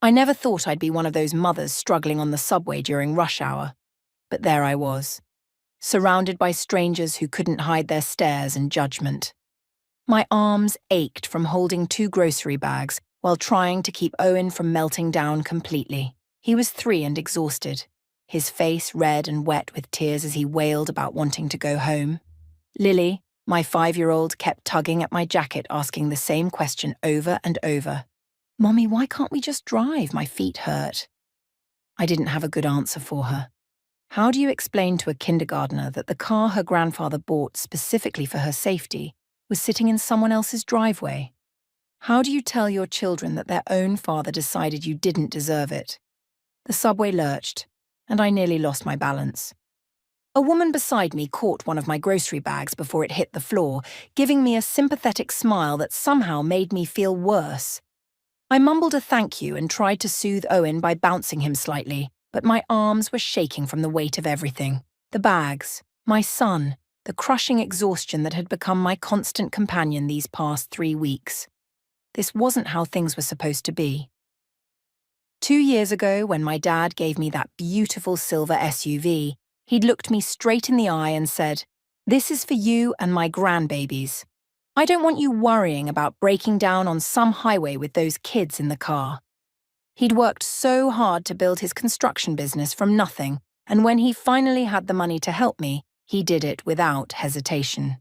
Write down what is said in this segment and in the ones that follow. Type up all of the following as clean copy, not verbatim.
I never thought I'd be one of those mothers struggling on the subway during rush hour, but there I was, surrounded by strangers who couldn't hide their stares and judgment. My arms ached from holding 2 grocery bags while trying to keep Owen from melting down completely. He was 3 and exhausted, his face red and wet with tears as he wailed about wanting to go home. Lily, my 5-year-old, kept tugging at my jacket, asking the same question over and over. "Mommy, why can't we just drive? My feet hurt." I didn't have a good answer for her. How do you explain to a kindergartner that the car her grandfather bought specifically for her safety was sitting in someone else's driveway? How do you tell your children that their own father decided you didn't deserve it? The subway lurched, and I nearly lost my balance. A woman beside me caught one of my grocery bags before it hit the floor, giving me a sympathetic smile that somehow made me feel worse. I mumbled a thank you and tried to soothe Owen by bouncing him slightly, but my arms were shaking from the weight of everything. The bags, my son, the crushing exhaustion that had become my constant companion these past 3 weeks. This wasn't how things were supposed to be. 2 years ago, when my dad gave me that beautiful silver SUV, he'd looked me straight in the eye and said, "This is for you and my grandbabies. I don't want you worrying about breaking down on some highway with those kids in the car." He'd worked so hard to build his construction business from nothing, and when he finally had the money to help me, he did it without hesitation.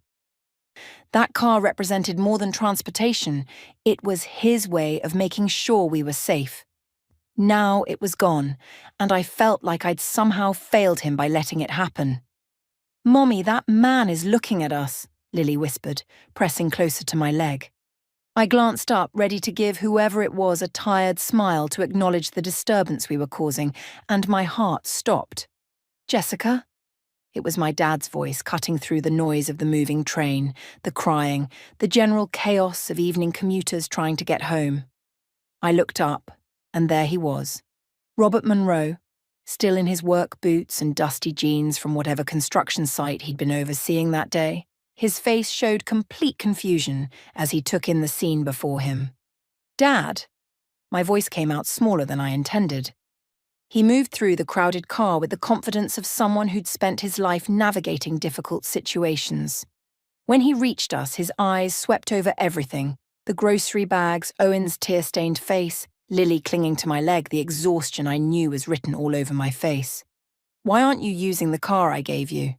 That car represented more than transportation. It was his way of making sure we were safe. Now it was gone, and I felt like I'd somehow failed him by letting it happen. "Mommy, that man is looking at us," Lily whispered, pressing closer to my leg. I glanced up, ready to give whoever it was a tired smile to acknowledge the disturbance we were causing, and my heart stopped. "Jessica?" It was my dad's voice cutting through the noise of the moving train, the crying, the general chaos of evening commuters trying to get home. I looked up, and there he was, Robert Monroe, still in his work boots and dusty jeans from whatever construction site he'd been overseeing that day. His face showed complete confusion as he took in the scene before him. "Dad?" My voice came out smaller than I intended. He moved through the crowded car with the confidence of someone who'd spent his life navigating difficult situations. When he reached us, his eyes swept over everything: the grocery bags, Owen's tear-stained face, Lily clinging to my leg, the exhaustion I knew was written all over my face. "Why aren't you using the car I gave you?"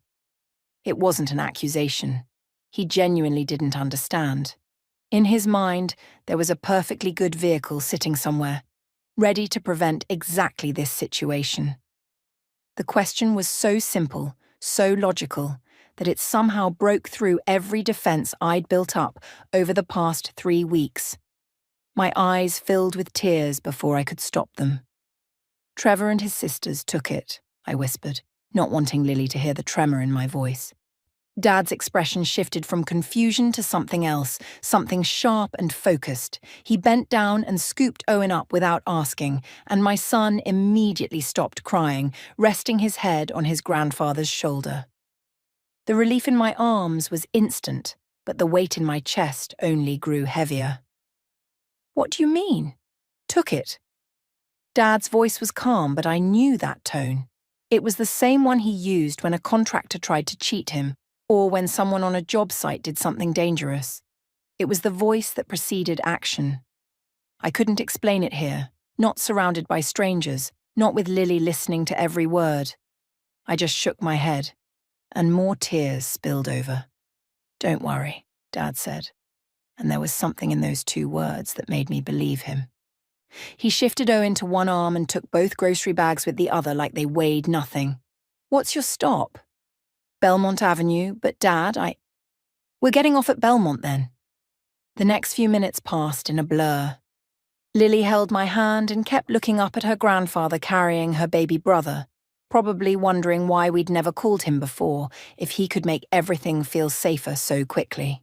It wasn't an accusation. He genuinely didn't understand. In his mind, there was a perfectly good vehicle sitting somewhere, ready to prevent exactly this situation. The question was so simple, so logical, that it somehow broke through every defense I'd built up over the past 3 weeks. My eyes filled with tears before I could stop them. "Trevor and his sisters took it," I whispered, not wanting Lily to hear the tremor in my voice. Dad's expression shifted from confusion to something else, something sharp and focused. He bent down and scooped Owen up without asking, and my son immediately stopped crying, resting his head on his grandfather's shoulder. The relief in my arms was instant, but the weight in my chest only grew heavier. "What do you mean? Took it?" Dad's voice was calm, but I knew that tone. It was the same one he used when a contractor tried to cheat him, or when someone on a job site did something dangerous. It was the voice that preceded action. I couldn't explain it here, not surrounded by strangers, not with Lily listening to every word. I just shook my head, and more tears spilled over. "Don't worry," Dad said, and there was something in those 2 words that made me believe him. He shifted Owen to one arm and took both grocery bags with the other like they weighed nothing. "What's your stop?" "Belmont Avenue, but Dad, We're getting off at Belmont then." The next few minutes passed in a blur. Lily held my hand and kept looking up at her grandfather carrying her baby brother, probably wondering why we'd never called him before, if he could make everything feel safer so quickly.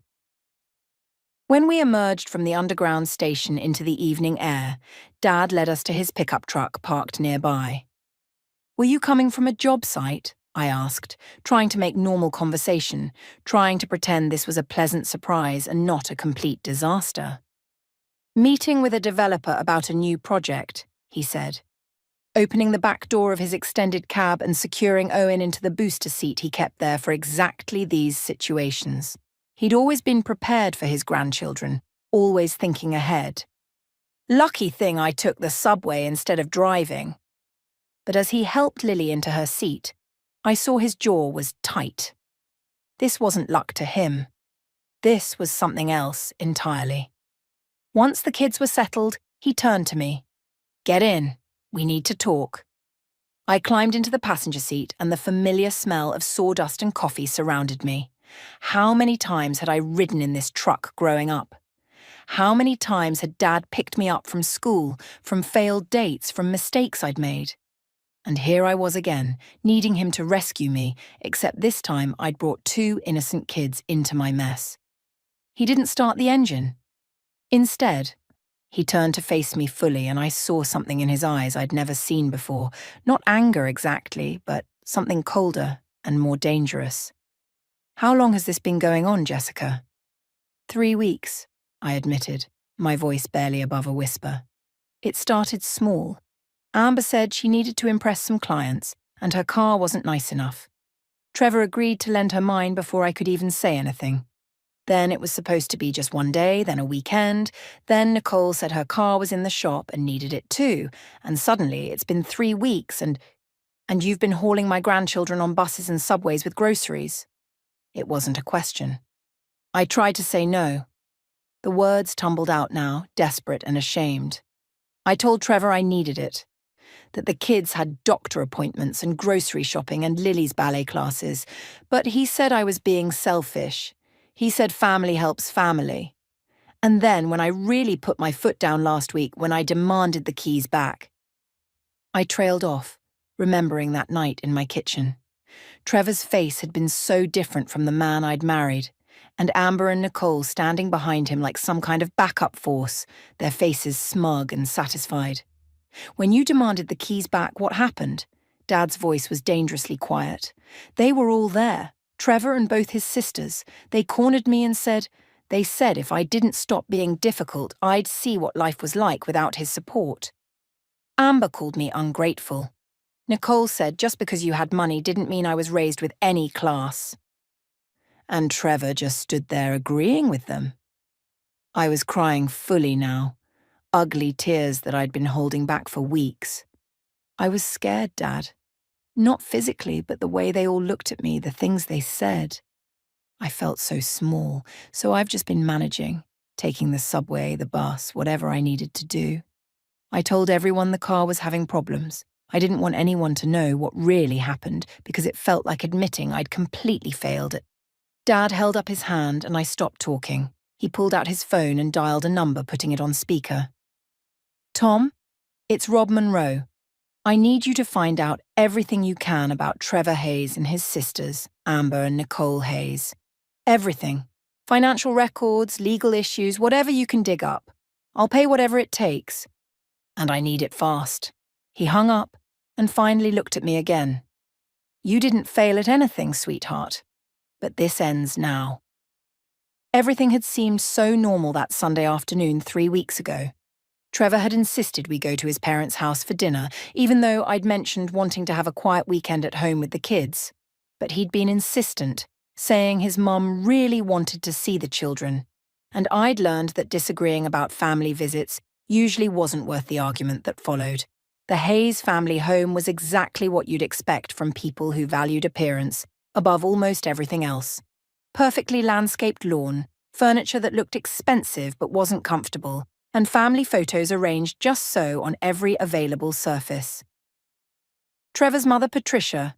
When we emerged from the underground station into the evening air, Dad led us to his pickup truck parked nearby. "Were you coming from a job site?" I asked, trying to make normal conversation, trying to pretend this was a pleasant surprise and not a complete disaster. "Meeting with a developer about a new project," he said, opening the back door of his extended cab and securing Owen into the booster seat he kept there for exactly these situations. He'd always been prepared for his grandchildren, always thinking ahead. Lucky thing I took the subway instead of driving. But as he helped Lily into her seat, I saw his jaw was tight. This wasn't luck to him. This was something else entirely. Once the kids were settled, he turned to me. "Get in. We need to talk." I climbed into the passenger seat and the familiar smell of sawdust and coffee surrounded me. How many times had I ridden in this truck growing up? How many times had Dad picked me up from school, from failed dates, from mistakes I'd made? And here I was again, needing him to rescue me, except this time I'd brought 2 innocent kids into my mess. He didn't start the engine. Instead, he turned to face me fully and I saw something in his eyes I'd never seen before. Not anger exactly, but something colder and more dangerous. "How long has this been going on, Jessica?" 3 weeks, I admitted, my voice barely above a whisper. It started small. Amber said she needed to impress some clients, and her car wasn't nice enough. Trevor agreed to lend her mine before I could even say anything. Then it was supposed to be just one day, then a weekend. Then Nicole said her car was in the shop and needed it too, and suddenly it's been 3 weeks and you've been hauling my grandchildren on buses and subways with groceries. It wasn't a question. I tried to say no. The words tumbled out now, desperate and ashamed. I told Trevor I needed it, that the kids had doctor appointments and grocery shopping and Lily's ballet classes, but he said I was being selfish. He said family helps family. And then when I really put my foot down last week, when I demanded the keys back, I trailed off, remembering that night in my kitchen. Trevor's face had been so different from the man I'd married, and Amber and Nicole standing behind him like some kind of backup force, their faces smug and satisfied. "When you demanded the keys back, what happened?" Dad's voice was dangerously quiet. "They were all there, Trevor and both his sisters. They cornered me and they said if I didn't stop being difficult, I'd see what life was like without his support. Amber called me ungrateful. Nicole said just because you had money didn't mean I was raised with any class. And Trevor just stood there agreeing with them." I was crying fully now, ugly tears that I'd been holding back for weeks. I was scared, Dad. Not physically, but the way they all looked at me, the things they said. I felt so small, so I've just been managing, taking the subway, the bus, whatever I needed to do. I told everyone the car was having problems. I didn't want anyone to know what really happened because it felt like admitting I'd completely failed it. Dad held up his hand and I stopped talking. He pulled out his phone and dialed a number, putting it on speaker. "Tom, it's Rob Monroe. I need you to find out everything you can about Trevor Hayes and his sisters, Amber and Nicole Hayes. Everything. Financial records, legal issues, whatever you can dig up. I'll pay whatever it takes. And I need it fast." He hung up and finally looked at me again. "You didn't fail at anything, sweetheart. But this ends now." Everything had seemed so normal that Sunday afternoon 3 weeks ago. Trevor had insisted we go to his parents' house for dinner, even though I'd mentioned wanting to have a quiet weekend at home with the kids. But he'd been insistent, saying his mum really wanted to see the children. And I'd learned that disagreeing about family visits usually wasn't worth the argument that followed. The Hayes family home was exactly what you'd expect from people who valued appearance above almost everything else. Perfectly landscaped lawn, furniture that looked expensive but wasn't comfortable, and family photos arranged just so on every available surface. Trevor's mother, Patricia,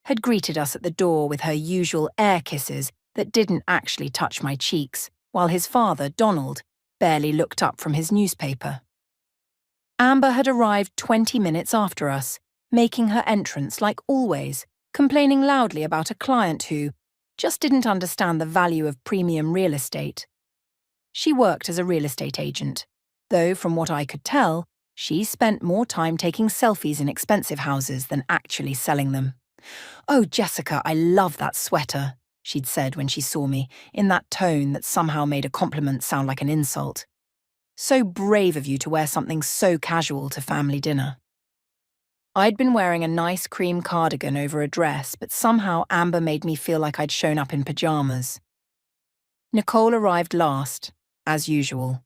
had greeted us at the door with her usual air kisses that didn't actually touch my cheeks, while his father, Donald, barely looked up from his newspaper. Amber had arrived 20 minutes after us, making her entrance like always, complaining loudly about a client who just didn't understand the value of premium real estate. She worked as a real estate agent, though from what I could tell, she spent more time taking selfies in expensive houses than actually selling them. "Oh, Jessica, I love that sweater," she'd said when she saw me, in that tone that somehow made a compliment sound like an insult. So brave of you to wear something so casual to family dinner. I'd been wearing a nice cream cardigan over a dress, but somehow Amber made me feel like I'd shown up in pajamas. Nicole arrived last, as usual.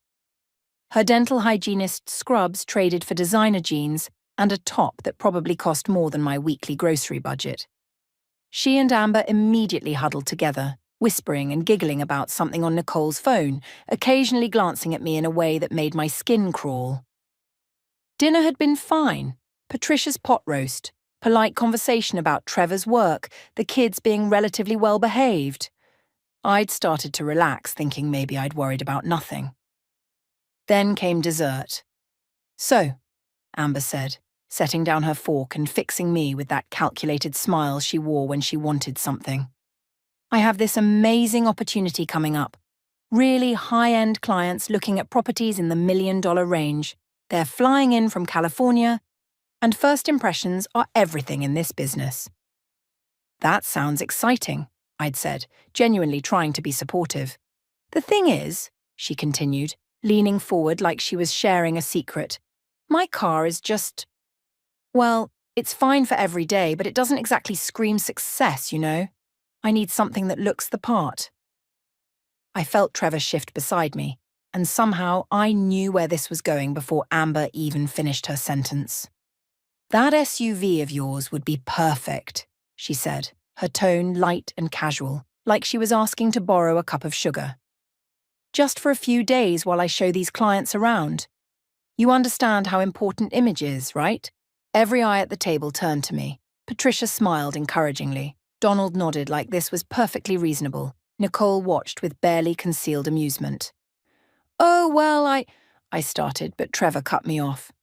Her dental hygienist scrubs traded for designer jeans and a top that probably cost more than my weekly grocery budget. She and Amber immediately huddled together, whispering and giggling about something on Nicole's phone, occasionally glancing at me in a way that made my skin crawl. Dinner had been fine. Patricia's pot roast, polite conversation about Trevor's work, the kids being relatively well behaved. I'd started to relax, thinking maybe I'd worried about nothing. Then came dessert. "So," Amber said, setting down her fork and fixing me with that calculated smile she wore when she wanted something. "I have this amazing opportunity coming up. Really high-end clients looking at properties in the $1 million range. They're flying in from California, and first impressions are everything in this business." "That sounds exciting," I'd said, genuinely trying to be supportive. "The thing is," she continued, leaning forward like she was sharing a secret, "my car is just... well, it's fine for every day, but it doesn't exactly scream success, you know? I need something that looks the part." I felt Trevor shift beside me, and somehow I knew where this was going before Amber even finished her sentence. "That SUV of yours would be perfect," she said, her tone light and casual, like she was asking to borrow a cup of sugar. "Just for a few days while I show these clients around. You understand how important image is, right?" Every eye at the table turned to me. Patricia smiled encouragingly. Donald nodded like this was perfectly reasonable. Nicole watched with barely concealed amusement. "Oh, well, I started, but Trevor cut me off.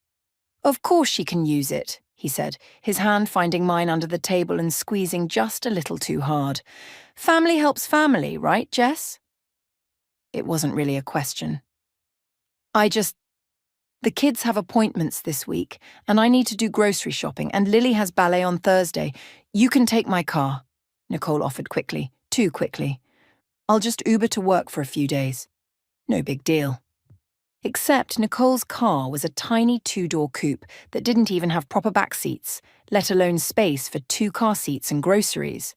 "Of course she can use it," he said, his hand finding mine under the table and squeezing just a little too hard. "Family helps family, right, Jess?" It wasn't really a question. The kids have appointments this week, and I need to do grocery shopping, and Lily has ballet on Thursday. You can take my car," Nicole offered quickly, too quickly. "I'll just Uber to work for a few days. No big deal." Except Nicole's car was a tiny two-door coupe that didn't even have proper back seats, let alone space for 2 car seats and groceries.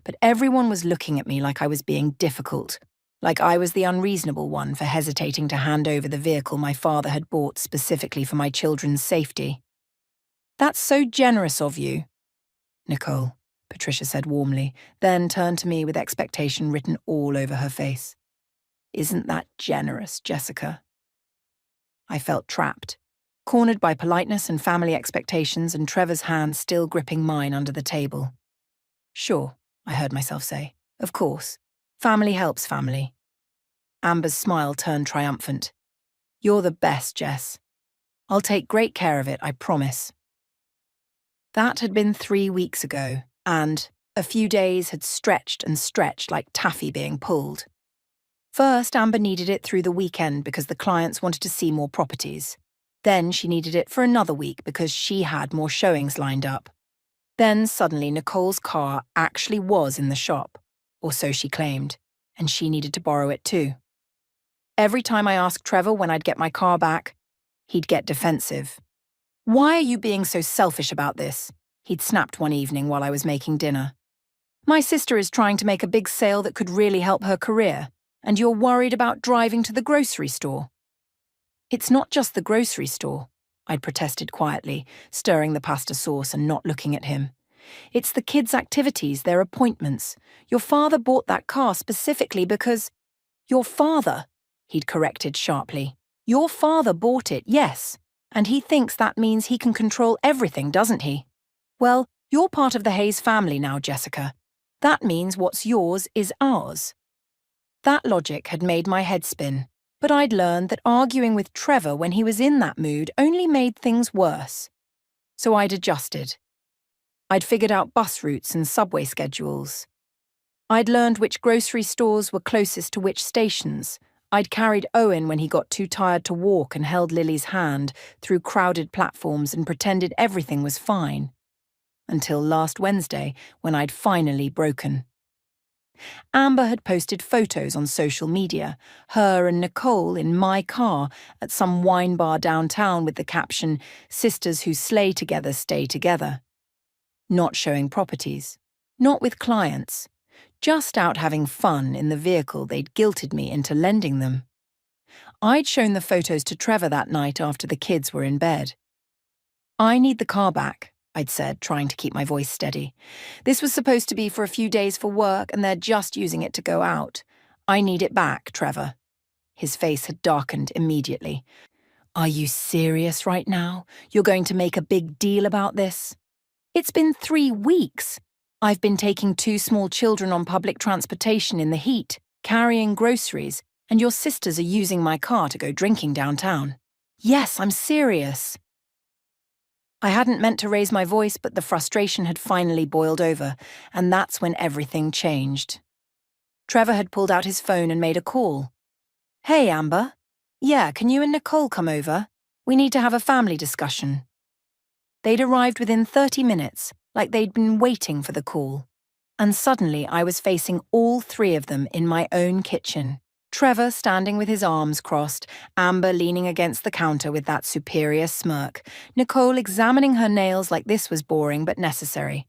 But everyone was looking at me like I was being difficult, like I was the unreasonable one for hesitating to hand over the vehicle my father had bought specifically for my children's safety. "That's so generous of you, Nicole," Patricia said warmly, then turned to me with expectation written all over her face. "Isn't that generous, Jessica?" I felt trapped, cornered by politeness and family expectations and Trevor's hand still gripping mine under the table. "Sure," I heard myself say. "Of course. Family helps family." Amber's smile turned triumphant. "You're the best, Jess. I'll take great care of it, I promise." That had been 3 weeks ago, and a few days had stretched and stretched like taffy being pulled. First, Amber needed it through the weekend because the clients wanted to see more properties. Then she needed it for another week because she had more showings lined up. Then suddenly Nicole's car actually was in the shop, or so she claimed, and she needed to borrow it too. Every time I asked Trevor when I'd get my car back, he'd get defensive. "Why are you being so selfish about this?" he'd snapped one evening while I was making dinner. "My sister is trying to make a big sale that could really help her career, and you're worried about driving to the grocery store." "It's not just the grocery store," I'd protested quietly, stirring the pasta sauce and not looking at him. "It's the kids' activities, their appointments. Your father bought that car specifically because—" "Your father," he'd corrected sharply. "Your father bought it, yes, and he thinks that means he can control everything, doesn't he? Well, you're part of the Hayes family now, Jessica. That means what's yours is ours." That logic had made my head spin, but I'd learned that arguing with Trevor when he was in that mood only made things worse. So I'd adjusted. I'd figured out bus routes and subway schedules. I'd learned which grocery stores were closest to which stations. I'd carried Owen when he got too tired to walk and held Lily's hand through crowded platforms and pretended everything was fine. Until last Wednesday, when I'd finally broken. Amber had posted photos on social media, her and Nicole in my car at some wine bar downtown with the caption, "Sisters who slay together stay together." Not showing properties, not with clients, just out having fun in the vehicle they'd guilted me into lending them. I'd shown the photos to Trevor that night after the kids were in bed. "I need the car back," I'd said, trying to keep my voice steady. "This was supposed to be for a few days for work, and they're just using it to go out. I need it back, Trevor." His face had darkened immediately. "Are you serious right now? You're going to make a big deal about this? It's been 3 weeks. I've been taking 2 small children on public transportation in the heat, carrying groceries, and your sisters are using my car to go drinking downtown. Yes, I'm serious." I hadn't meant to raise my voice, but the frustration had finally boiled over, and that's when everything changed. Trevor had pulled out his phone and made a call. "Hey, Amber. Yeah, can you and Nicole come over? We need to have a family discussion." They'd arrived within 30 minutes, like they'd been waiting for the call. And suddenly I was facing all 3 of them in my own kitchen. Trevor standing with his arms crossed, Amber leaning against the counter with that superior smirk, Nicole examining her nails like this was boring but necessary.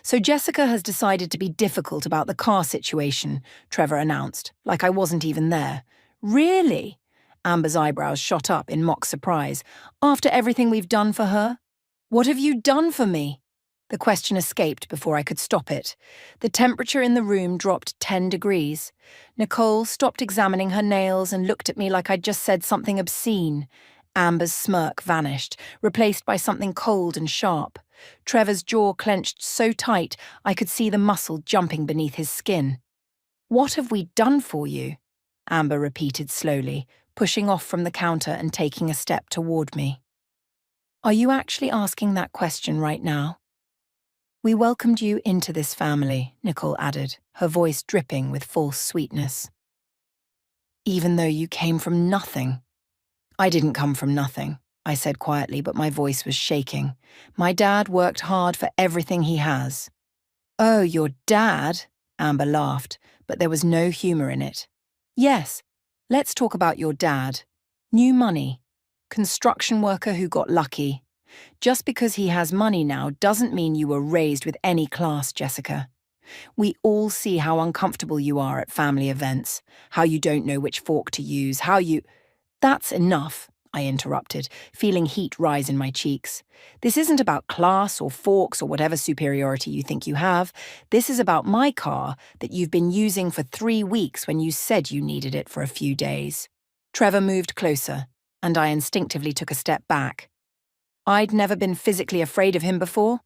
"So Jessica has decided to be difficult about the car situation," Trevor announced, like I wasn't even there. "Really?" Amber's eyebrows shot up in mock surprise. "After everything we've done for her? What have you done for me?" The question escaped before I could stop it. The temperature in the room dropped 10 degrees. Nicole stopped examining her nails and looked at me like I'd just said something obscene. Amber's smirk vanished, replaced by something cold and sharp. Trevor's jaw clenched so tight I could see the muscle jumping beneath his skin. "What have we done for you?" Amber repeated slowly, pushing off from the counter and taking a step toward me. "Are you actually asking that question right now?" "We welcomed you into this family," Nicole added, her voice dripping with false sweetness. "Even though you came from nothing." "I didn't come from nothing," I said quietly, but my voice was shaking. "My dad worked hard for everything he has." "Oh, your dad?" Amber laughed, but there was no humor in it. "Yes, let's talk about your dad. New money. Construction worker who got lucky. Just because he has money now doesn't mean you were raised with any class, Jessica. We all see how uncomfortable you are at family events, how you don't know which fork to use, how you—" "That's enough," I interrupted, feeling heat rise in my cheeks. "This isn't about class or forks or whatever superiority you think you have. This is about my car that you've been using for 3 weeks when you said you needed it for a few days." Trevor moved closer, and I instinctively took a step back. I'd never been physically afraid of him before,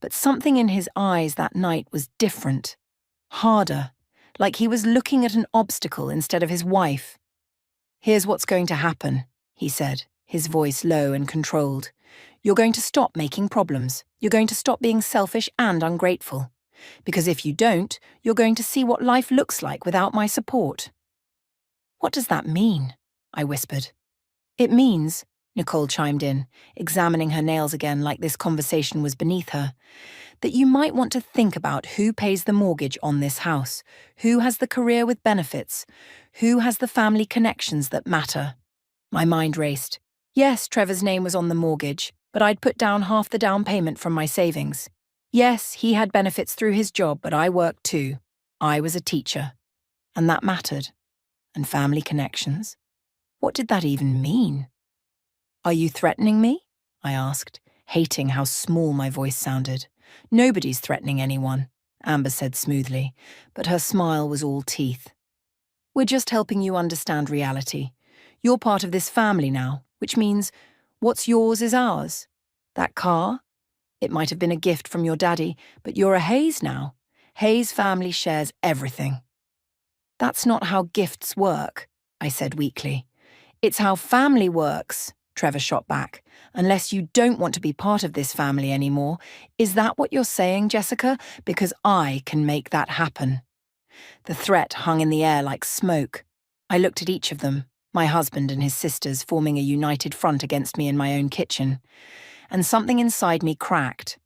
but something in his eyes that night was different, harder, like he was looking at an obstacle instead of his wife. "Here's what's going to happen," he said, his voice low and controlled. "You're going to stop making problems. You're going to stop being selfish and ungrateful. Because if you don't, you're going to see what life looks like without my support." "What does that mean?" I whispered. "It means," Nicole chimed in, examining her nails again like this conversation was beneath her, "that you might want to think about who pays the mortgage on this house, who has the career with benefits, who has the family connections that matter." My mind raced. Yes, Trevor's name was on the mortgage, but I'd put down half the down payment from my savings. Yes, he had benefits through his job, but I worked too. I was a teacher. And that mattered. And family connections. What did that even mean? "Are you threatening me?" I asked, hating how small my voice sounded. "Nobody's threatening anyone," Amber said smoothly, but her smile was all teeth. "We're just helping you understand reality. You're part of this family now, which means what's yours is ours. That car? It might have been a gift from your daddy, but you're a Hayes now. Hayes family shares everything." "That's not how gifts work," I said weakly. "It's how family works," Trevor shot back. "Unless you don't want to be part of this family anymore. Is that what you're saying, Jessica? Because I can make that happen." The threat hung in the air like smoke. I looked at each of them, my husband and his sisters forming a united front against me in my own kitchen. And something inside me cracked.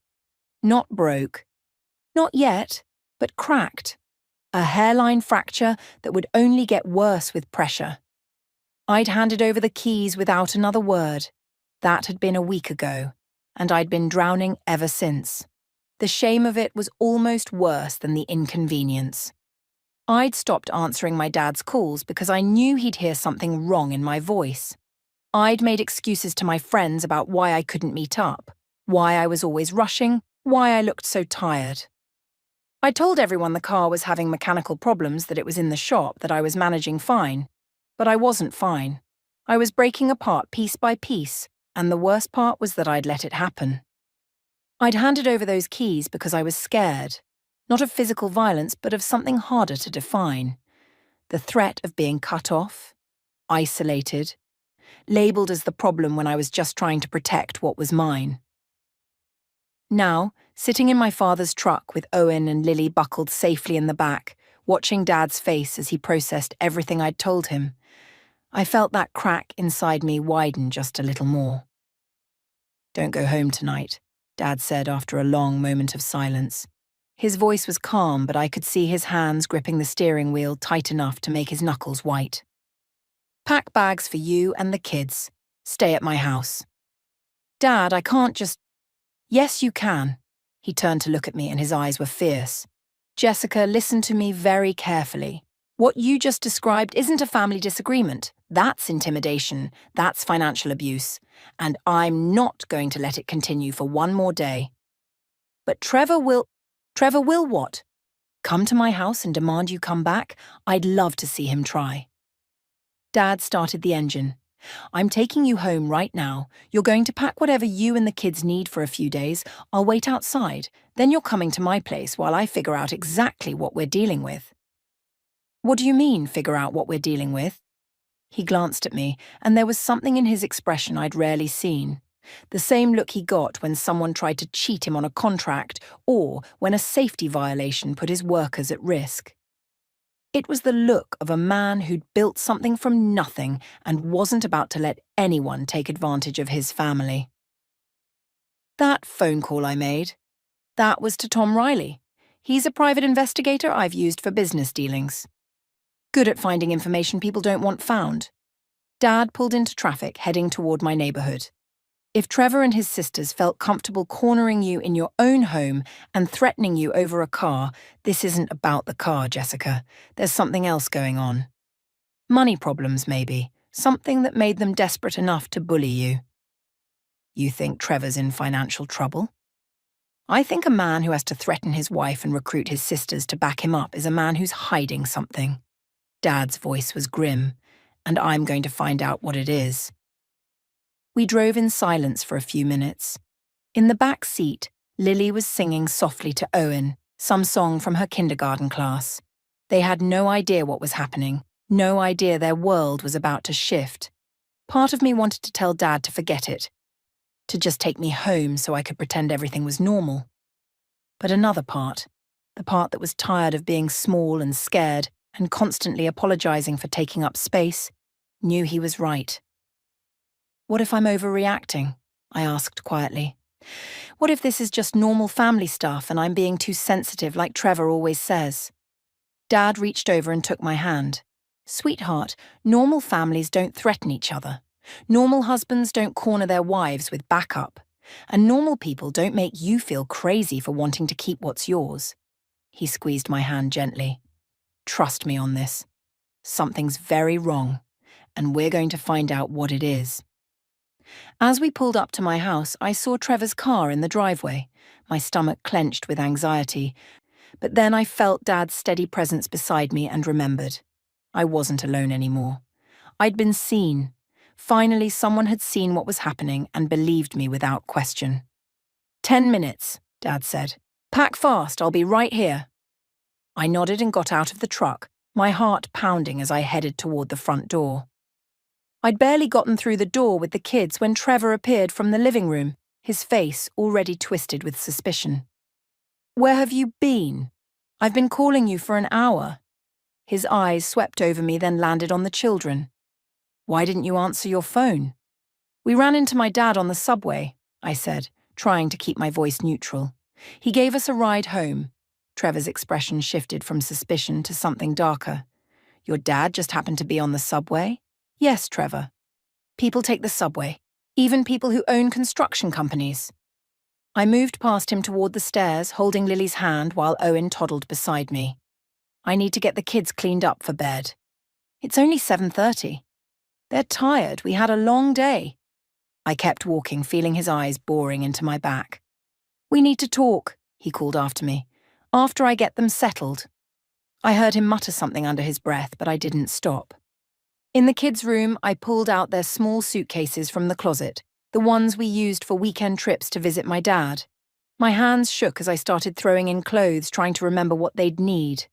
Not broke. Not yet. but cracked. A hairline fracture that would only get worse with pressure. I'd handed over the keys without another word. That had been a week ago, and I'd been drowning ever since. The shame of it was almost worse than the inconvenience. I'd stopped answering my dad's calls because I knew he'd hear something wrong in my voice. I'd made excuses to my friends about why I couldn't meet up, why I was always rushing, why I looked so tired. I told everyone the car was having mechanical problems, that it was in the shop, that I was managing fine. But I wasn't fine. I was breaking apart piece by piece, and the worst part was that I'd let it happen. I'd handed over those keys because I was scared, not of physical violence, but of something harder to define. The threat of being cut off, isolated, labelled as the problem when I was just trying to protect what was mine. Now, sitting in my father's truck with Owen and Lily buckled safely in the back, watching Dad's face as he processed everything I'd told him, I felt that crack inside me widen just a little more. "Don't go home tonight," Dad said after a long moment of silence. His voice was calm, but I could see his hands gripping the steering wheel tight enough to make his knuckles white. "Pack bags for you and the kids. Stay at my house." "Dad, I can't just—" "Yes, you can." He turned to look at me and his eyes were fierce. "Jessica, listen to me very carefully. What you just described isn't a family disagreement. That's intimidation. That's financial abuse. And I'm not going to let it continue for one more day. But Trevor will what? Come to my house and demand you come back? I'd love to see him try." Dad started the engine. "I'm taking you home right now. You're going to pack whatever you and the kids need for a few days. I'll wait outside. Then you're coming to my place while I figure out exactly what we're dealing with." "What do you mean, figure out what we're dealing with?" He glanced at me, and there was something in his expression I'd rarely seen. The same look he got when someone tried to cheat him on a contract or when a safety violation put his workers at risk. It was the look of a man who'd built something from nothing and wasn't about to let anyone take advantage of his family. "That phone call I made, that was to Tom Riley. He's a private investigator I've used for business dealings. Good at finding information people don't want found." Dad pulled into traffic, heading toward my neighborhood. "If Trevor and his sisters felt comfortable cornering you in your own home and threatening you over a car, this isn't about the car, Jessica. There's something else going on. Money problems, maybe. Something that made them desperate enough to bully you." "You think Trevor's in financial trouble?" "I think a man who has to threaten his wife and recruit his sisters to back him up is a man who's hiding something." Dad's voice was grim, "and I'm going to find out what it is." We drove in silence for a few minutes. In the back seat, Lily was singing softly to Owen, some song from her kindergarten class. They had no idea what was happening, no idea their world was about to shift. Part of me wanted to tell Dad to forget it, to just take me home so I could pretend everything was normal. But another part, the part that was tired of being small and scared and constantly apologizing for taking up space, knew he was right. "What if I'm overreacting?" I asked quietly. "What if this is just normal family stuff and I'm being too sensitive like Trevor always says?" Dad reached over and took my hand. "Sweetheart, normal families don't threaten each other. Normal husbands don't corner their wives with backup. And normal people don't make you feel crazy for wanting to keep what's yours." He squeezed my hand gently. "Trust me on this. Something's very wrong, and we're going to find out what it is." As we pulled up to my house, I saw Trevor's car in the driveway, my stomach clenched with anxiety. But then I felt Dad's steady presence beside me and remembered. I wasn't alone anymore. I'd been seen. Finally, someone had seen what was happening and believed me without question. 10 minutes, Dad said. "Pack fast, I'll be right here." I nodded and got out of the truck, my heart pounding as I headed toward the front door. I'd barely gotten through the door with the kids when Trevor appeared from the living room, his face already twisted with suspicion. "Where have you been? I've been calling you for an hour." His eyes swept over me, then landed on the children. "Why didn't you answer your phone?" "We ran into my dad on the subway," I said, trying to keep my voice neutral. "He gave us a ride home. Trevor's expression shifted from suspicion to something darker. Your dad just happened to be on the subway? Yes, Trevor. People take the subway, even people who own construction companies. I moved past him toward the stairs, holding Lily's hand while Owen toddled beside me. I need to get the kids cleaned up for bed. It's only 7:30. They're tired. We had a long day. I kept walking, feeling his eyes boring into my back. We need to talk, he called after me. After I get them settled. I heard him mutter something under his breath, but I didn't stop. In the kids' room, I pulled out their small suitcases from the closet, the ones we used for weekend trips to visit my dad. My hands shook as I started throwing in clothes, trying to remember what they'd need.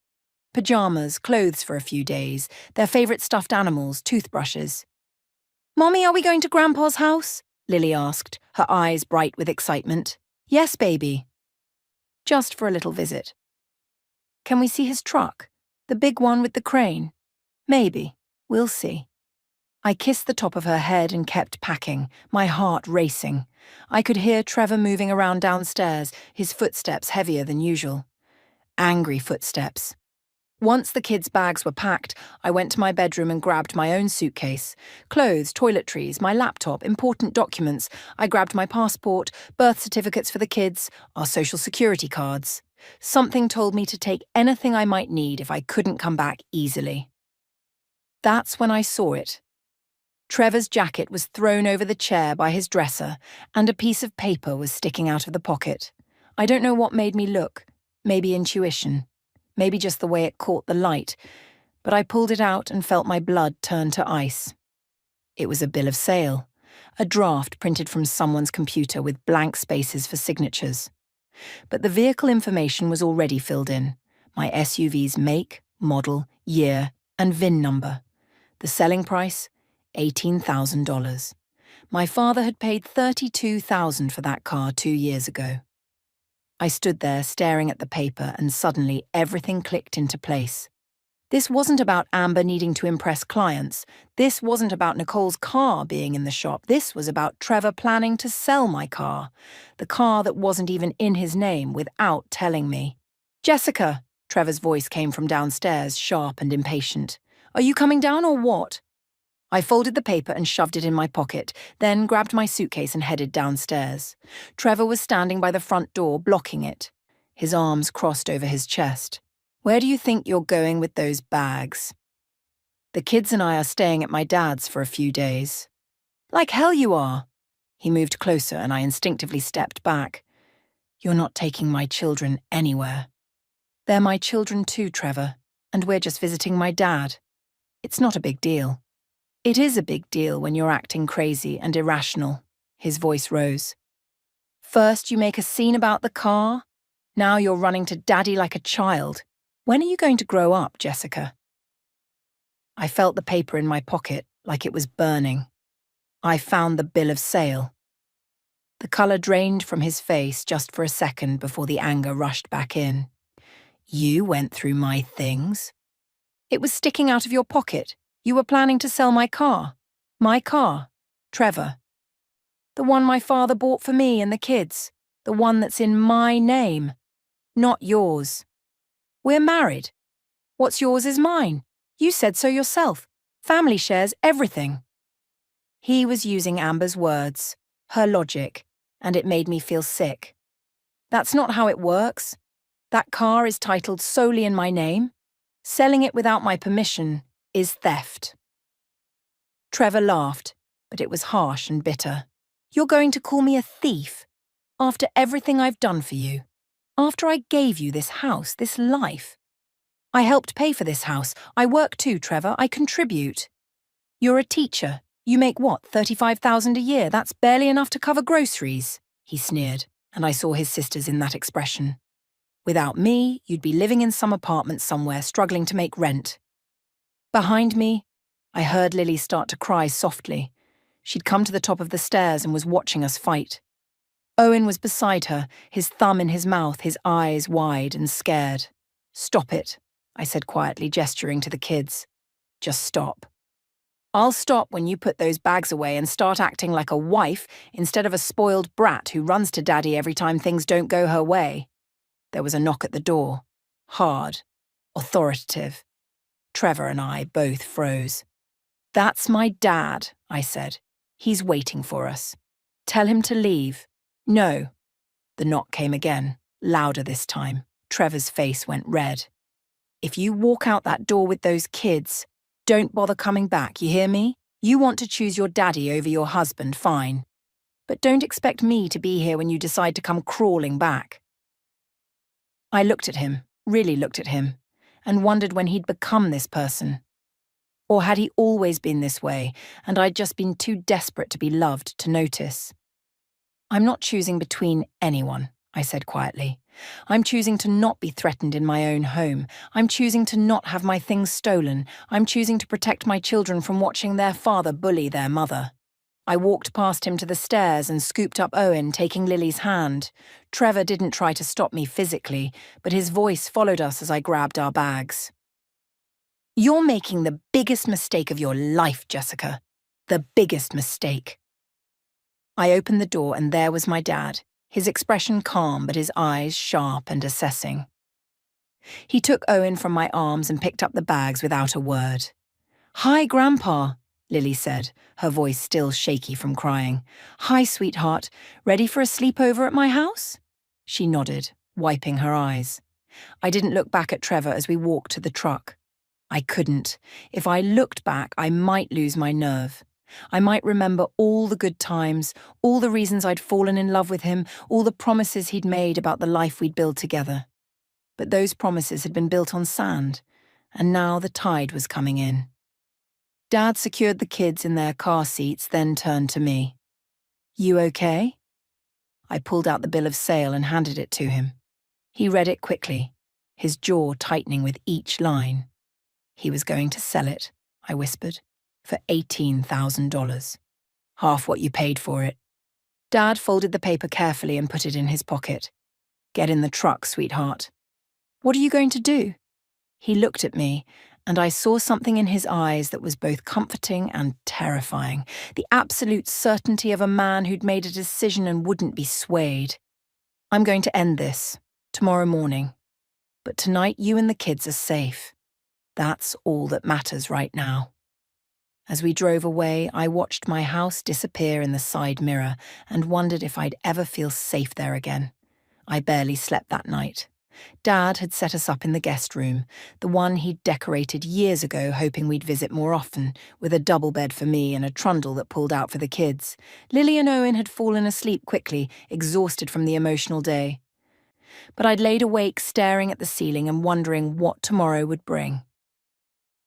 Pajamas, clothes for a few days, their favourite stuffed animals, toothbrushes. "Mommy, are we going to Grandpa's house?" Lily asked, her eyes bright with excitement. "Yes, baby." "Just for a little visit." "Can we see his truck? The big one with the crane?" "Maybe. We'll see." I kissed the top of her head and kept packing, my heart racing. I could hear Trevor moving around downstairs, his footsteps heavier than usual. Angry footsteps. Once the kids' bags were packed, I went to my bedroom and grabbed my own suitcase. Clothes, toiletries, my laptop, important documents. I grabbed my passport, birth certificates for the kids, our social security cards. Something told me to take anything I might need if I couldn't come back easily. That's when I saw it. Trevor's jacket was thrown over the chair by his dresser, and a piece of paper was sticking out of the pocket. I don't know what made me look. Maybe intuition. Maybe just the way it caught the light, but I pulled it out and felt my blood turn to ice. It was a bill of sale, a draft printed from someone's computer with blank spaces for signatures. But the vehicle information was already filled in. My SUV's make, model, year, and VIN number. The selling price, $18,000. My father had paid $32,000 for that car 2 years ago. I stood there staring at the paper and suddenly everything clicked into place. This wasn't about Amber needing to impress clients. This wasn't about Nicole's car being in the shop. This was about Trevor planning to sell my car, the car that wasn't even in his name, without telling me. "Jessica," Trevor's voice came from downstairs, sharp and impatient. "Are you coming down or what?" I folded the paper and shoved it in my pocket, then grabbed my suitcase and headed downstairs. Trevor was standing by the front door, blocking it, his arms crossed over his chest. "Where do you think you're going with those bags?" "The kids and I are staying at my dad's for a few days." "Like hell you are." He moved closer and I instinctively stepped back. "You're not taking my children anywhere." "They're my children too, Trevor, and we're just visiting my dad. It's not a big deal." "It is a big deal when you're acting crazy and irrational." His voice rose. "First you make a scene about the car. Now you're running to Daddy like a child. When are you going to grow up, Jessica?" I felt the paper in my pocket like it was burning. I found the bill of sale. The colour drained from his face just for a second before the anger rushed back in. "You went through my things?" "It was sticking out of your pocket. You were planning to sell my car." "My car, Trevor. The one my father bought for me and the kids. The one that's in my name. Not yours. We're married. What's yours is mine. You said so yourself. Family shares everything." He was using Amber's words, her logic, and it made me feel sick. "That's not how it works. That car is titled solely in my name. Selling it without my permission is theft." Trevor laughed, but it was harsh and bitter. "You're going to call me a thief? After everything I've done for you? After I gave you this house, this life? I helped pay for this house. I work too, Trevor. I contribute. You're a teacher. You make what, $35,000 a year? That's barely enough to cover groceries," he sneered, and I saw his sisters in that expression. "Without me, you'd be living in some apartment somewhere, struggling to make rent." Behind me, I heard Lily start to cry softly. She'd come to the top of the stairs and was watching us fight. Owen was beside her, his thumb in his mouth, his eyes wide and scared. "Stop it," I said quietly, gesturing to the kids. "Just stop. I'll stop when you put those bags away and start acting like a wife instead of a spoiled brat who runs to Daddy every time things don't go her way." There was a knock at the door. hard, authoritative. Trevor and I both froze. "That's my dad," I said. "He's waiting for us. Tell him to leave." "No." The knock came again, louder this time. Trevor's face went red. "If you walk out that door with those kids, don't bother coming back, you hear me? You want to choose your daddy over your husband, fine. But don't expect me to be here when you decide to come crawling back." I looked at him, really looked at him, and wondered when he'd become this person. Or had he always been this way, and I'd just been too desperate to be loved to notice? "I'm not choosing between anyone," I said quietly. "I'm choosing to not be threatened in my own home. I'm choosing to not have my things stolen. I'm choosing to protect my children from watching their father bully their mother." I walked past him to the stairs and scooped up Owen, taking Lily's hand. Trevor didn't try to stop me physically, but his voice followed us as I grabbed our bags. "You're making the biggest mistake of your life, Jessica. The biggest mistake." I opened the door and there was my dad, his expression calm but his eyes sharp and assessing. He took Owen from my arms and picked up the bags without a word. "Hi, Grandpa," Lily said, her voice still shaky from crying. "Hi, sweetheart. Ready for a sleepover at my house?" She nodded, wiping her eyes. I didn't look back at Trevor as we walked to the truck. I couldn't. If I looked back, I might lose my nerve. I might remember all the good times, all the reasons I'd fallen in love with him, all the promises he'd made about the life we'd build together. But those promises had been built on sand, and now the tide was coming in. Dad secured the kids in their car seats, then turned to me. "You okay?" I pulled out the bill of sale and handed it to him. He read it quickly, his jaw tightening with each line. He was going to sell it, I whispered, for $18,000. Half what you paid for it. Dad folded the paper carefully and put it in his pocket. "Get in the truck, sweetheart." "What are you going to do?" He looked at me, and I saw something in his eyes that was both comforting and terrifying, the absolute certainty of a man who'd made a decision and wouldn't be swayed. "I'm going to end this, tomorrow morning. But tonight you and the kids are safe. That's all that matters right now." As we drove away, I watched my house disappear in the side mirror and wondered if I'd ever feel safe there again. I barely slept that night. Dad had set us up in the guest room, the one he'd decorated years ago hoping we'd visit more often, with a double bed for me and a trundle that pulled out for the kids. Lily and Owen had fallen asleep quickly, exhausted from the emotional day. But I'd laid awake staring at the ceiling and wondering what tomorrow would bring.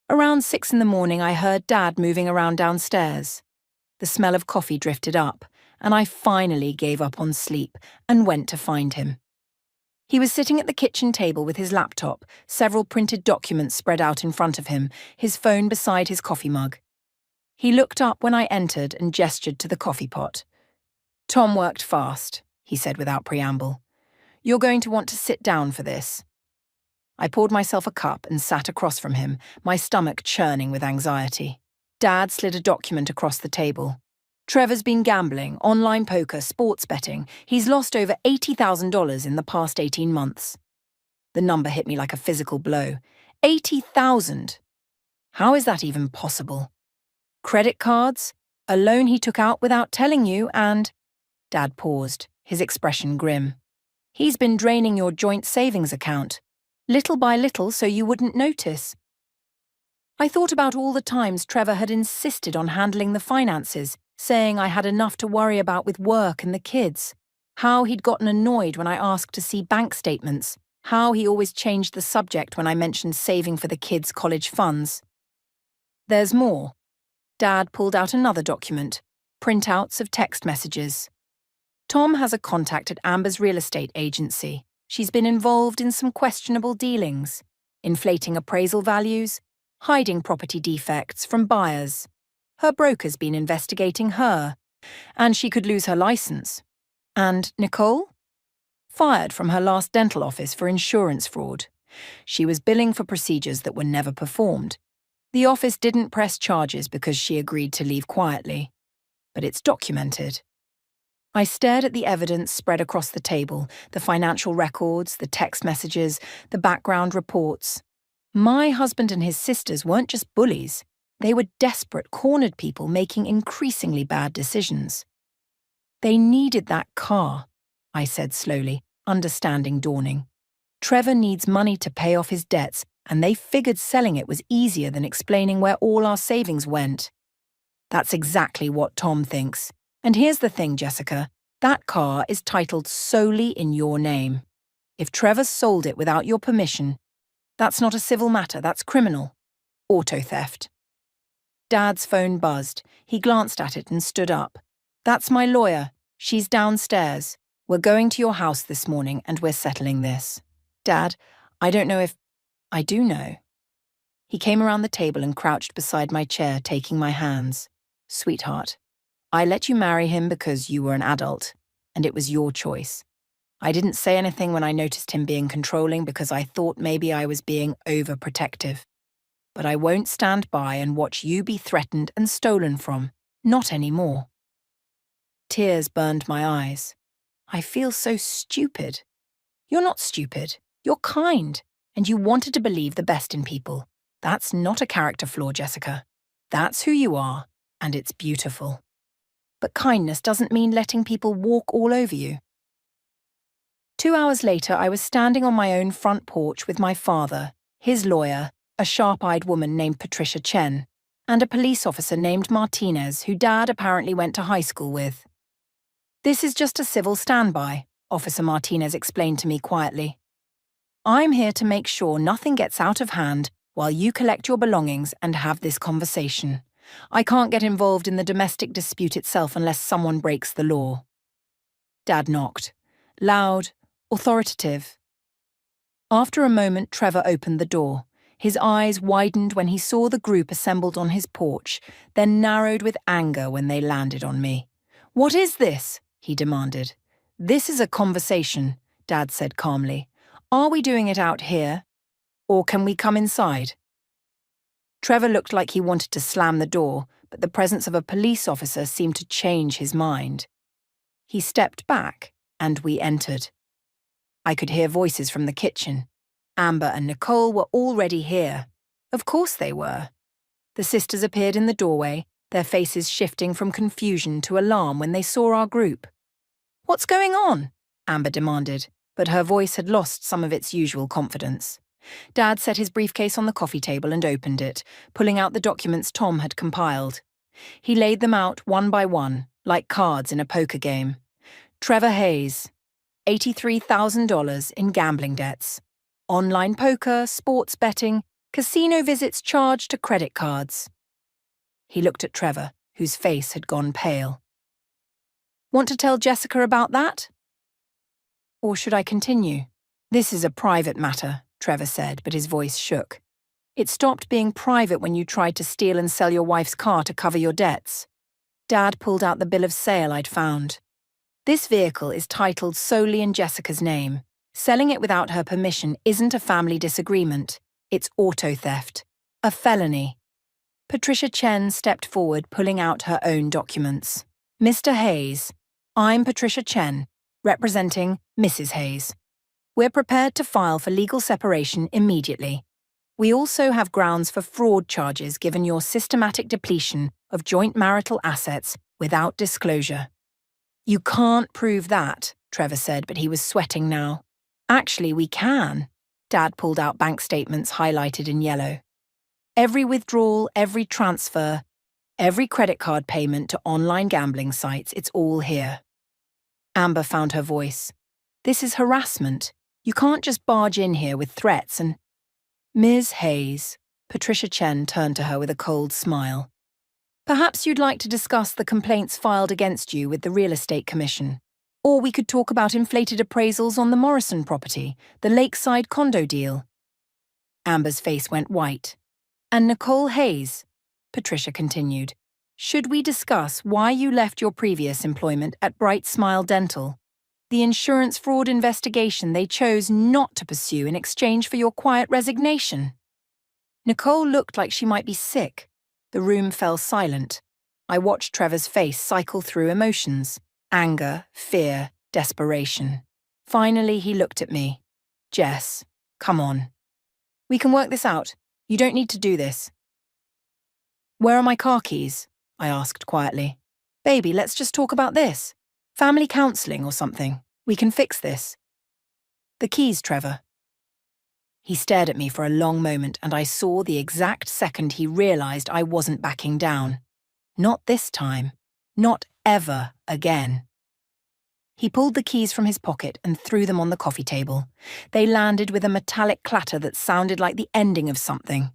Around 6 in the morning, I heard Dad moving around downstairs. The smell of coffee drifted up, and I finally gave up on sleep and went to find him. He was sitting at the kitchen table with his laptop, several printed documents spread out in front of him, his phone beside his coffee mug. He looked up when I entered and gestured to the coffee pot. "Tom worked fast," he said without preamble. "You're going to want to sit down for this." I poured myself a cup and sat across from him, my stomach churning with anxiety. Dad slid a document across the table. "Trevor's been gambling, online poker, sports betting. He's lost over $80,000 in the past 18 months. The number hit me like a physical blow. 80,000! How is that even possible? Credit cards, a loan he took out without telling you, and... Dad paused, his expression grim. "He's been draining your joint savings account, little by little so you wouldn't notice." I thought about all the times Trevor had insisted on handling the finances, saying I had enough to worry about with work and the kids. How he'd gotten annoyed when I asked to see bank statements. How he always changed the subject when I mentioned saving for the kids' college funds. There's more. Dad pulled out another document, printouts of text messages. "Tom has a contact at Amber's real estate agency. She's been involved in some questionable dealings, inflating appraisal values, hiding property defects from buyers. Her broker's been investigating her, and she could lose her license. And Nicole? Fired from her last dental office for insurance fraud. She was billing for procedures that were never performed. The office didn't press charges because she agreed to leave quietly. But it's documented." I stared at the evidence spread across the table, the financial records, the text messages, the background reports. My husband and his sisters weren't just bullies. They were desperate, cornered people making increasingly bad decisions. They needed that car, I said slowly, understanding dawning. Trevor needs money to pay off his debts, and they figured selling it was easier than explaining where all our savings went. That's exactly what Tom thinks. And here's the thing, Jessica. That car is titled solely in your name. If Trevor sold it without your permission, that's not a civil matter, that's criminal. Auto theft. Dad's phone buzzed. He glanced at it and stood up. That's my lawyer. She's downstairs. We're going to your house this morning and we're settling this. Dad, I don't know if... I do know. He came around the table and crouched beside my chair, taking my hands. Sweetheart, I let you marry him because you were an adult, and it was your choice. I didn't say anything when I noticed him being controlling because I thought maybe I was being overprotective. But I won't stand by and watch you be threatened and stolen from. Not anymore. Tears burned my eyes. I feel so stupid. You're not stupid. You're kind, and you wanted to believe the best in people. That's not a character flaw, Jessica. That's who you are, and it's beautiful. But kindness doesn't mean letting people walk all over you. 2 hours later, I was standing on my own front porch with my father, his lawyer, a sharp-eyed woman named Patricia Chen, and a police officer named Martinez, who Dad apparently went to high school with. This is just a civil standby, Officer Martinez explained to me quietly. I'm here to make sure nothing gets out of hand while you collect your belongings and have this conversation. I can't get involved in the domestic dispute itself unless someone breaks the law. Dad knocked. Loud, authoritative. After a moment, Trevor opened the door. His eyes widened when he saw the group assembled on his porch, then narrowed with anger when they landed on me. What is this? He demanded. This is a conversation, Dad said calmly. Are we doing it out here? Or can we come inside? Trevor looked like he wanted to slam the door, but the presence of a police officer seemed to change his mind. He stepped back, and we entered. I could hear voices from the kitchen. Amber and Nicole were already here. Of course they were. The sisters appeared in the doorway, their faces shifting from confusion to alarm when they saw our group. What's going on? Amber demanded, but her voice had lost some of its usual confidence. Dad set his briefcase on the coffee table and opened it, pulling out the documents Tom had compiled. He laid them out one by one, like cards in a poker game. Trevor Hayes, $83,000 in gambling debts. Online poker, sports betting, casino visits charged to credit cards. He looked at Trevor, whose face had gone pale. Want to tell Jessica about that? Or should I continue? This is a private matter, Trevor said, but his voice shook. It stopped being private when you tried to steal and sell your wife's car to cover your debts. Dad pulled out the bill of sale I'd found. This vehicle is titled solely in Jessica's name. Selling it without her permission isn't a family disagreement. It's auto theft. A felony. Patricia Chen stepped forward, pulling out her own documents. Mr. Hayes, I'm Patricia Chen, representing Mrs. Hayes. We're prepared to file for legal separation immediately. We also have grounds for fraud charges given your systematic depletion of joint marital assets without disclosure. You can't prove that, Trevor said, but he was sweating now. Actually, we can. Dad pulled out bank statements highlighted in yellow. Every withdrawal, every transfer, every credit card payment to online gambling sites, it's all here. Amber found her voice. This is harassment. You can't just barge in here with threats and... Ms. Hayes, Patricia Chen turned to her with a cold smile. Perhaps you'd like to discuss the complaints filed against you with the Real Estate Commission. Or we could talk about inflated appraisals on the Morrison property, the lakeside condo deal. Amber's face went white. And Nicole Hayes, Patricia continued, should we discuss why you left your previous employment at Bright Smile Dental? The insurance fraud investigation they chose not to pursue in exchange for your quiet resignation. Nicole looked like she might be sick. The room fell silent. I watched Trevor's face cycle through emotions. Anger, fear, desperation. Finally, he looked at me. Jess, come on. We can work this out. You don't need to do this. Where are my car keys? I asked quietly. Baby, let's just talk about this. Family counselling or something. We can fix this. The keys, Trevor. He stared at me for a long moment, and I saw the exact second he realised I wasn't backing down. Not this time. Not ever again. He pulled the keys from his pocket and threw them on the coffee table. They landed with a metallic clatter that sounded like the ending of something.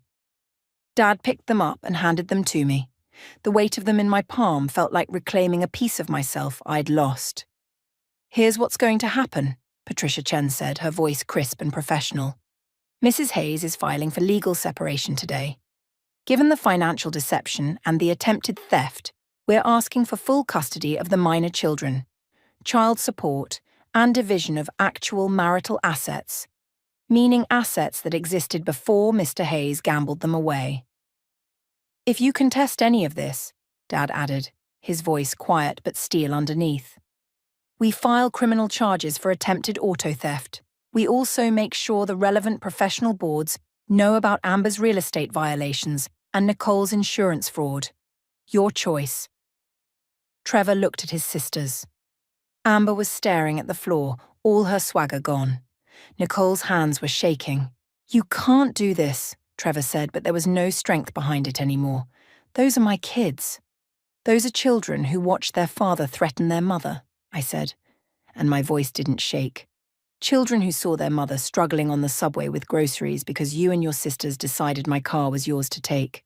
Dad picked them up and handed them to me. The weight of them in my palm felt like reclaiming a piece of myself I'd lost. Here's what's going to happen, Patricia Chen said, her voice crisp and professional. Mrs. Hayes is filing for legal separation today. Given the financial deception and the attempted theft, we're asking for full custody of the minor children, child support, and division of actual marital assets, meaning assets that existed before Mr. Hayes gambled them away. If you contest any of this, Dad added, his voice quiet but steel underneath, we file criminal charges for attempted auto theft. We also make sure the relevant professional boards know about Amber's real estate violations and Nicole's insurance fraud. Your choice. Trevor looked at his sisters. Amber was staring at the floor, all her swagger gone. Nicole's hands were shaking. You can't do this, Trevor said, but there was no strength behind it anymore. Those are my kids. Those are children who watched their father threaten their mother, I said, and my voice didn't shake. Children who saw their mother struggling on the subway with groceries because you and your sisters decided my car was yours to take.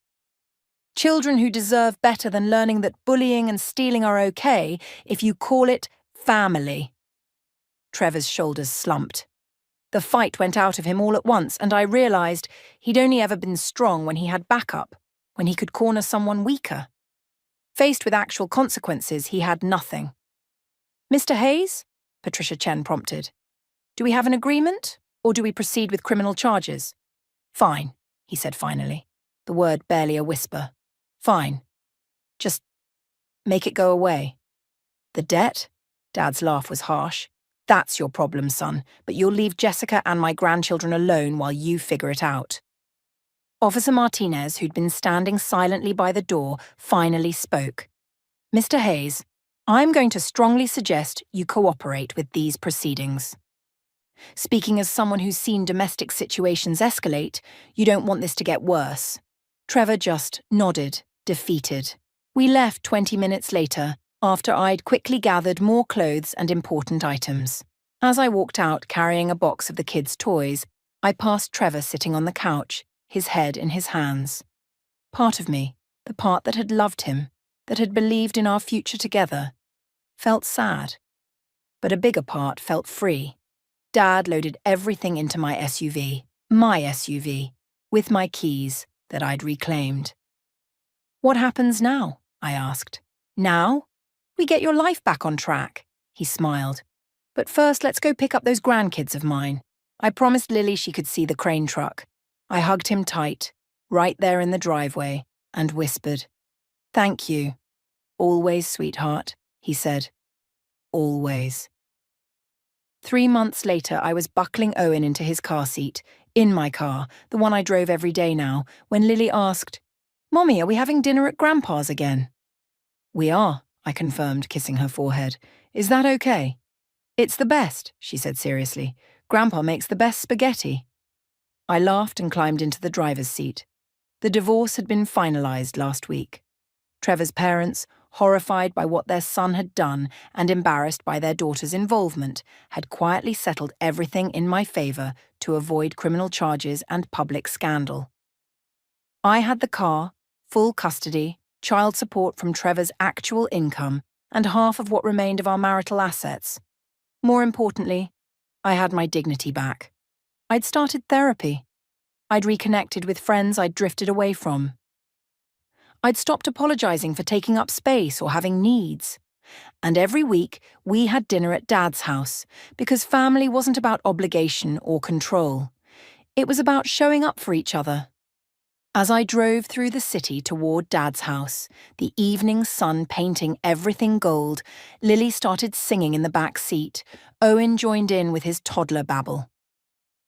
Children who deserve better than learning that bullying and stealing are okay if you call it family. Trevor's shoulders slumped. The fight went out of him all at once, and I realised he'd only ever been strong when he had backup, when he could corner someone weaker. Faced with actual consequences, he had nothing. Mr. Hayes? Patricia Chen prompted. Do we have an agreement, or do we proceed with criminal charges? Fine, he said finally, the word barely a whisper. Fine. Just make it go away. The debt? Dad's laugh was harsh. That's your problem, son, but you'll leave Jessica and my grandchildren alone while you figure it out. Officer Martinez, who'd been standing silently by the door, finally spoke. Mr. Hayes, I'm going to strongly suggest you cooperate with these proceedings. Speaking as someone who's seen domestic situations escalate, you don't want this to get worse. Trevor just nodded, defeated. We left 20 minutes later, after I'd quickly gathered more clothes and important items. As I walked out carrying a box of the kids' toys, I passed Trevor sitting on the couch, his head in his hands. Part of me, the part that had loved him, that had believed in our future together, felt sad. But a bigger part felt free. Dad loaded everything into my SUV, with my keys that I'd reclaimed. What happens now? I asked. Now? We get your life back on track, he smiled. But first, let's go pick up those grandkids of mine. I promised Lily she could see the crane truck. I hugged him tight, right there in the driveway, and whispered, Thank you. Always, sweetheart, he said. Always. 3 months later, I was buckling Owen into his car seat, in my car, the one I drove every day now, when Lily asked, Mommy, are we having dinner at Grandpa's again? We are, I confirmed, kissing her forehead. Is that okay? It's the best, she said seriously. Grandpa makes the best spaghetti. I laughed and climbed into the driver's seat. The divorce had been finalised last week. Trevor's parents, horrified by what their son had done and embarrassed by their daughter's involvement, had quietly settled everything in my favour to avoid criminal charges and public scandal. I had the car, full custody, child support from Trevor's actual income, and half of what remained of our marital assets. More importantly, I had my dignity back. I'd started therapy. I'd reconnected with friends I'd drifted away from. I'd stopped apologising for taking up space or having needs. And every week, we had dinner at Dad's house, because family wasn't about obligation or control. It was about showing up for each other. As I drove through the city toward Dad's house, the evening sun painting everything gold, Lily started singing in the back seat. Owen joined in with his toddler babble.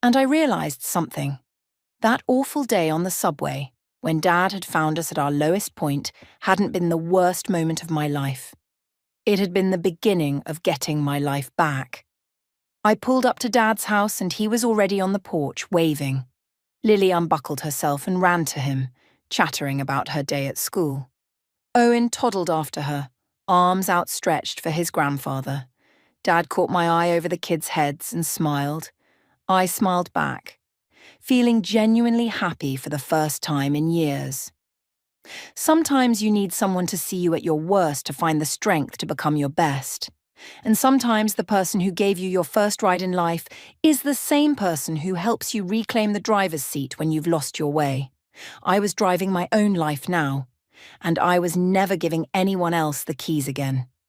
And I realized something. That awful day on the subway, when Dad had found us at our lowest point, hadn't been the worst moment of my life. It had been the beginning of getting my life back. I pulled up to Dad's house and he was already on the porch, waving. Lily unbuckled herself and ran to him, chattering about her day at school. Owen toddled after her, arms outstretched for his grandfather. Dad caught my eye over the kids' heads and smiled. I smiled back, feeling genuinely happy for the first time in years. Sometimes you need someone to see you at your worst to find the strength to become your best. And sometimes the person who gave you your first ride in life is the same person who helps you reclaim the driver's seat when you've lost your way. I was driving my own life now, and I was never giving anyone else the keys again.